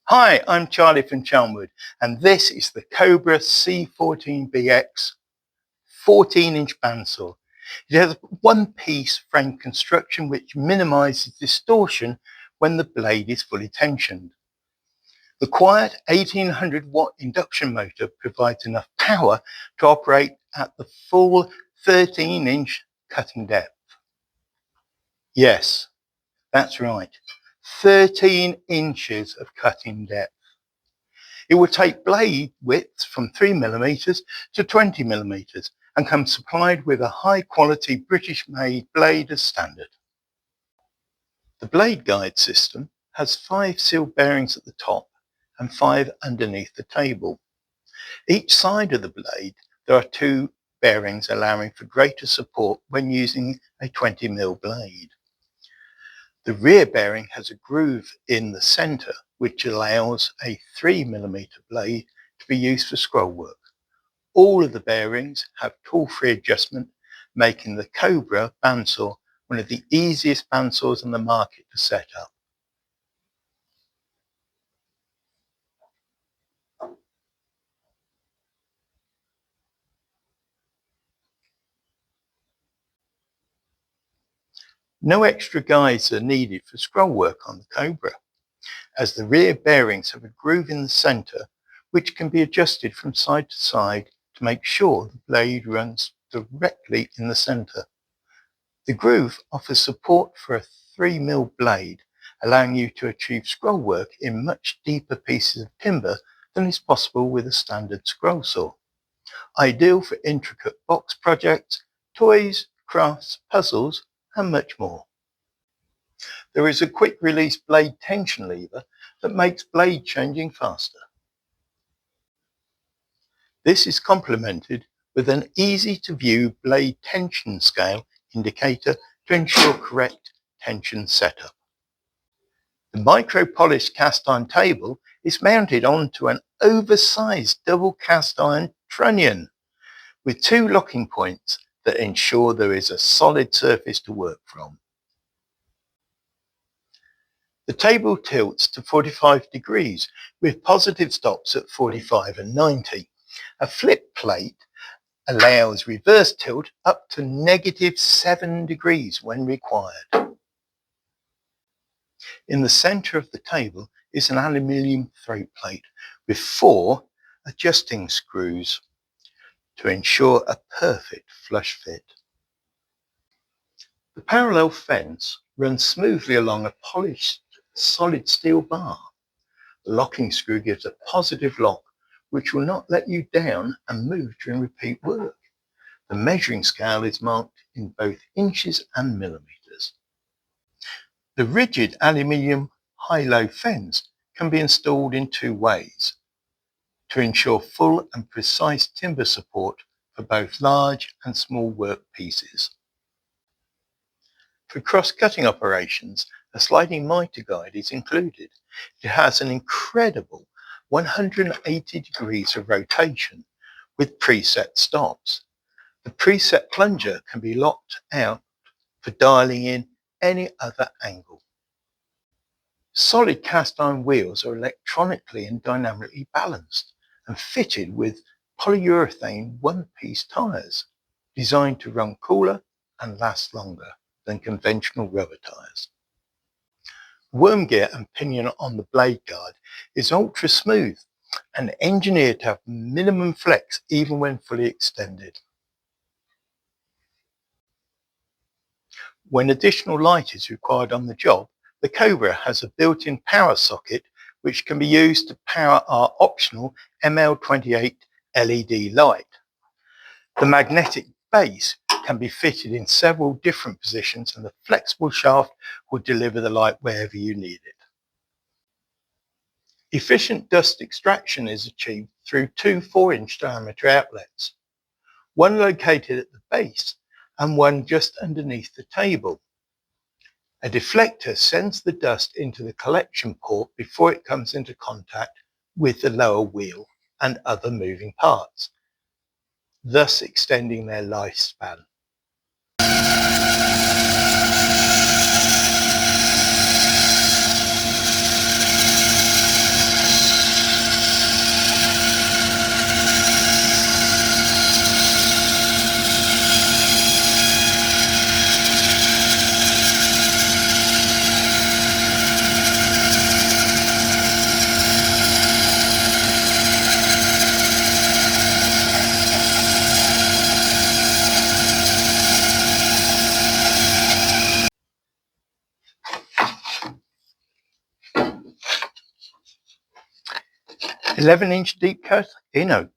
Hi, I'm Charlie from Charnwood, and this is the Cobra C14BX 14-inch bandsaw. It has a one-piece frame construction which minimises distortion when the blade is fully tensioned. The quiet 1800-watt induction motor provides enough power to operate at the full 13-inch cutting depth. Yes, that's right, 13 inches of cutting depth. It will take blade widths from 3mm to 20mm and comes supplied with a high quality British made blade as standard. The blade guide system has 5 sealed bearings at the top and 5 underneath the table. Each side of the blade there are 2 bearings allowing for greater support when using a 20mm blade. The rear bearing has a groove in the centre which allows a 3mm blade to be used for scroll work. All of the bearings have tool-free adjustment, making the Cobra bandsaw one of the easiest bandsaws on the market to set up. No extra guides are needed for scroll work on the Cobra, as the rear bearings have a groove in the centre which can be adjusted from side to side to make sure the blade runs directly in the centre. The groove offers support for a 3mm blade, allowing you to achieve scroll work in much deeper pieces of timber than is possible with a standard scroll saw. Ideal for intricate box projects, toys, crafts, puzzles, and much more. There is a quick release blade tension lever that makes blade changing faster. This is complemented with an easy to view blade tension scale indicator to ensure correct tension setup. The micro polished cast iron table is mounted onto an oversized double cast iron trunnion with 2 locking points that ensure there is a solid surface to work from. The table tilts to 45 degrees with positive stops at 45 and 90. A flip plate allows reverse tilt up to -7 degrees when required. In the centre of the table is an aluminium throat plate with 4 adjusting screws to ensure a perfect flush fit. The parallel fence runs smoothly along a polished solid steel bar. The locking screw gives a positive lock which will not let you down and move during repeat work. The measuring scale is marked in both inches and millimetres. The rigid aluminium high-low fence can be installed in 2 ways to ensure full and precise timber support for both large and small work pieces. For cross-cutting operations, a sliding mitre guide is included. It has an incredible 180 degrees of rotation with preset stops. The preset plunger can be locked out for dialing in any other angle. Solid cast iron wheels are electronically and dynamically balanced and fitted with polyurethane one-piece tyres designed to run cooler and last longer than conventional rubber tyres. Worm gear and pinion on the blade guard is ultra smooth and engineered to have minimum flex even when fully extended. When additional light is required on the job, the Cobra has a built-in power socket which can be used to power our optional ML28 LED light. The magnetic base can be fitted in several different positions and the flexible shaft will deliver the light wherever you need it. Efficient dust extraction is achieved through 2 4-inch diameter outlets, one located at the base and one just underneath the table. A deflector sends the dust into the collection port before it comes into contact with the lower wheel and other moving parts, thus extending their lifespan. 11-inch deep cut in oak.